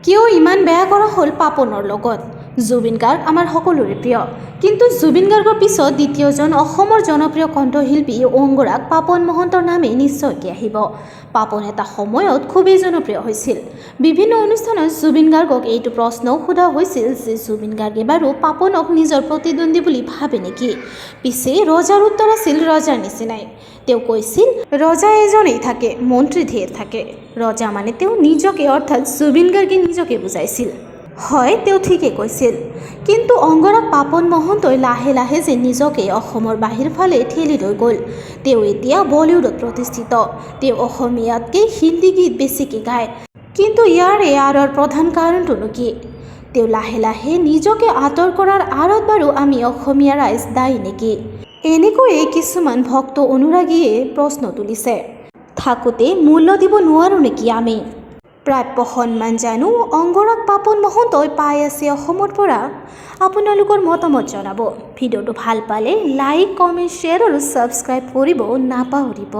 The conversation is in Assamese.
কিয় ইমান বেয়া কৰা হ'ল পাপনৰ লগত? জুবিন গাৰ্গ আমাৰ সকলোৰে প্ৰিয়, কিন্তু জুবিন গাৰ্গৰ পিছত দ্বিতীয়জন অসমৰ জনপ্ৰিয় কণ্ঠশিল্পী অংগৰাগ পাপন মহন্তৰ নামে নিশ্চয়কৈ আহিব। পাপন এটা সময়ত খুবেই জনপ্ৰিয় হৈছিল। বিভিন্ন অনুষ্ঠানত জুবিন গাৰ্গক এইটো প্ৰশ্নও সোধা হৈছিল যে জুবিন গাৰ্গে বাৰু পাপনক নিজৰ প্ৰতিদ্বন্দ্বী বুলি ভাবে নেকি? পিছে ৰজাৰ উত্তৰ আছিল ৰজাৰ নিচিনাই। তেওঁ কৈছিল, ৰজা এজনেই থাকে, মন্ত্ৰী ঢেৰ থাকে। ৰজা মানে তেওঁ নিজকে অৰ্থাৎ জুবিন গাৰ্গে নিজকে বুজাইছিল। হয়, তেওঁ ঠিকেই কৈছিল। কিন্তু অংগৰাগ পাপন মহন্তই লাহে লাহে যে নিজকে অসমৰ বাহিৰ ফালে ঠেলি লৈ গ'ল। তেওঁ এতিয়া বলিউডত প্ৰতিষ্ঠিত। তেওঁ অসমীয়াতকৈ হিন্দী গীত বেছিকৈ গায়। কিন্তু ইয়াৰে আঁৰৰ প্ৰধান কাৰণটোনো কি? তেওঁ লাহে লাহে নিজকে আঁতৰ কৰাৰ আঁৰত বাৰু আমি অসমীয়া ৰাইজ দায়ী নেকি? এনেকৈয়ে কিছুমান ভক্ত অনুৰাগীয়ে প্ৰশ্ন তুলিছে। থাকোঁতে মূল্য দিব নোৱাৰোঁ নেকি আমি? প্ৰাপ্য সন্মান জানো অংগৰাগ পাপন মহন্তই পাই আছে অসমৰ পৰা? আপোনালোকৰ মতামত জনাব। ভিডিঅ'টো ভাল পালে লাইক, কমেণ্ট, শ্বেয়াৰ আৰু ছাবস্ক্ৰাইব কৰিব নাপাহৰিব।